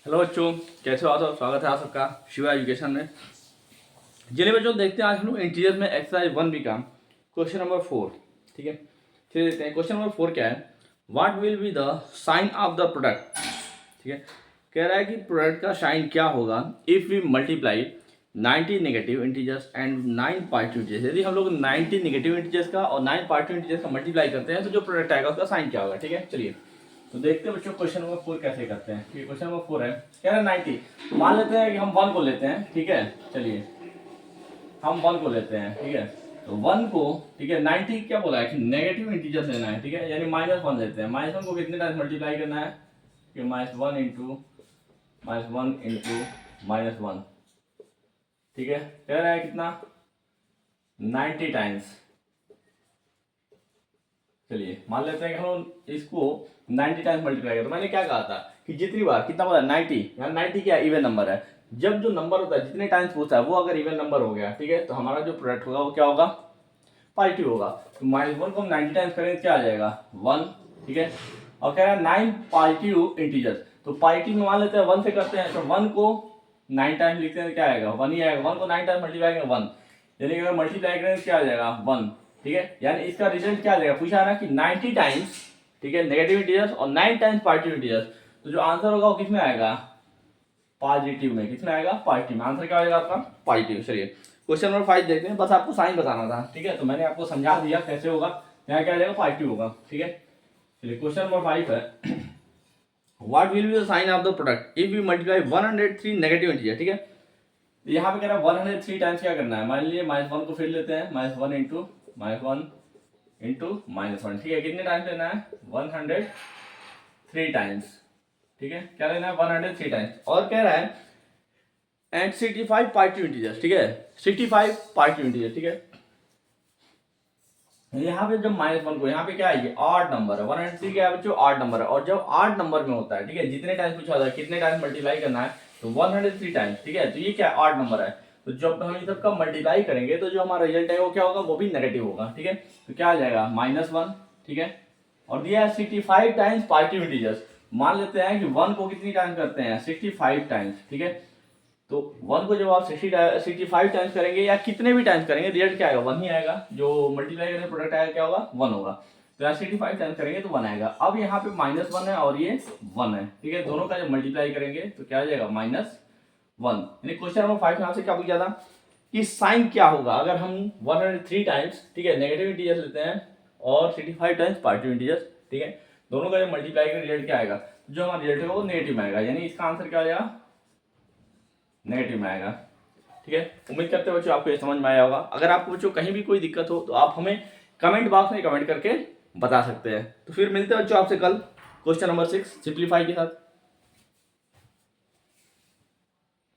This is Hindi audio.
हेलो बच्चों, कैसे हो आप सब। स्वागत है आप सबका शिवा एजुकेशन में। जिन्हें बच्चों देखते हैं आज हम लोग इंटीजर में एक्सरसाइज 1 बी का क्वेश्चन नंबर 4। ठीक है, चलिए देखते हैं क्वेश्चन नंबर 4 क्या है। What will be the sign of the product. ठीक है, कह रहा है कि प्रोडक्ट का साइन क्या होगा if we multiply 90 negative integers and 9 positive integers. यदि हम लोग 90 नेगेटिव इंटीजर्स का और 9 पॉजिटिव इंटीजर्स का मल्टीप्लाई करते हैं तो जो प्रोडक्ट आएगा उसका साइन क्या होगा। ठीक है, चलिए तो देखते हैं बच्चों क्वेश्चन नंबर 4 कैसे करते हैं। ठीक है, क्वेश्चन नंबर 4 है, कह रहा है 90। मान लेते हैं कि हम 1 को लेते हैं। ठीक है, चलिए हम 1 को लेते हैं। ठीक है, तो 1 को, ठीक है, 90 क्या बोला है कि नेगेटिव इंटीजर लेना है। ठीक है, यानी -1 लेते हैं। -1 को कितने टाइम्स मल्टीप्लाई करना है कि -1 इंटू -1। ठीक है, कह रहा है कितना 90 टाइम्स। चलिए मान लेते हैं कि हम इसको 90 टाइम्स मल्टीप्लाई करें। तो मैंने क्या कहा था कि जितनी बार कितना बोला 90, यहाँ 90 क्या इवन नंबर है। जब जो नंबर होता है जितने टाइम्स पूछता है वो अगर इवन नंबर हो गया, ठीक है, तो हमारा जो प्रोडक्ट होगा वो क्या होगा, पॉजिटिव होगा। तो -1 को हम 90 टाइम्स करेंगे क्या आ जाएगा 1। ठीक है, और कह रहा है 9 पॉजिटिव इंटीजर्स। तो पॉजिटिव में मान लेते हैं 1 से करते हैं, तो 1 को 9 टाइम्स लिखते हैं क्या आएगा 1 ही आएगा। 1 को 9 टाइम्स मल्टीप्लाई करेंगे 1, यानी कि अगर मल्टीप्लाई करेंगे तो क्या आ जाएगा 1। ठीक है, यानी इसका रिजल्ट क्या आ जाएगा, पूछा ना कि 90 टाइम्स, ठीक है, नेगेटिव इंटीजर्स और 9 टाइम्स पॉजिटिव इंटीजर्स। तो जो आंसर होगा वो किस में आएगा, पॉजिटिव में। किस में आएगा, पॉजिटिव में। आंसर क्या हो जाएगा आपका, पॉजिटिव। चलिए क्वेश्चन नंबर 5 देखते हैं। बस आपको साइन बताना था। ठीक है, तो मैंने आपको समझा दिया कैसे होगा। यहाँ क्या आ जाएगा, पॉजिटिव होगा। ठीक है, चलिए क्वेश्चन नंबर 5 है, what will be the sign of the product if we multiply 103 negative integer. ठीक है, यहाँ पे कह रहा है 103 टाइम्स क्या करना है। मान लीजिए -1 को फिर लेते हैं, -1 इंटू -1। ठीक है, कितने टाइम्स लेना है 103 टाइम्स। ठीक है, क्या लेना है 103 टाइम्स। और कह रहा है एंड 65 पॉजिटिव इंटीजर्स। ठीक है, 65 पॉजिटिव इंटीजर। ठीक है, यहाँ पे जब -1 को, यहाँ पे क्या है, ये ऑड नंबर है। 103 क्या है बच्चों, ऑड नंबर है। और जब ऑड नंबर में होता है, ठीक है, जितने टाइम्स पूछा होता है कितने टाइम्स मल्टीप्लाई करना है, तो 103 टाइम्स। ठीक है, तो ये क्या ऑड नंबर है। तो जब हम इन सबका मल्टीप्लाई करेंगे तो जो हमारा रिजल्ट है वो क्या होगा, वो भी नेगेटिव होगा। ठीक है, तो क्या आ जाएगा -1। ठीक है, और दिया है 65 टाइम्स पॉजिटिव इंटीजर्स। मान लेते हैं कि 1 को कितनी टाइम्स करते हैं, 65 टाइम्स। ठीक है, तो 1 को जब आप 65 टाइम्स करेंगे या कितने भी टाइम्स करेंगे, रिजल्ट क्या आएगा, 1 ही आएगा। जो मल्टीप्लाई करने प्रोडक्ट आएगा क्या होगा, 1 होगा। तो यहाँ 65 टाइम्स करेंगे तो 1 आएगा। अब यहाँ पे -1 है और ये 1 है। ठीक है, दोनों का जब मल्टीप्लाई करेंगे तो क्या आ जाएगा -1। यानी क्वेश्चन नंबर 5 में आपसे क्या पूछा था कि साइन क्या होगा अगर हम 103 टाइम्स, ठीक है, नेगेटिव इंटीजर्स लेते हैं और 65 टाइम्स पॉजिटिव इंटीजर्स। ठीक है, दोनों का जब मल्टीप्लाई करेंगे रिजल्ट क्या आएगा, जो हमारा रिजल्ट होगा वो नेगेटिव में आएगा। यानी इसका आंसर क्या आ जाएगा, नेगेटिव में आएगा। ठीक है, उम्मीद करते हैं बच्चों आपको ये समझ में आया होगा। अगर आपको बच्चों कहीं भी कोई दिक्कत हो तो आप हमें कमेंट बॉक्स में कमेंट करके बता सकते हैं। तो फिर मिलते हैं बच्चों आपसे कल क्वेश्चन नंबर 6 सिंप्लीफाई के साथ।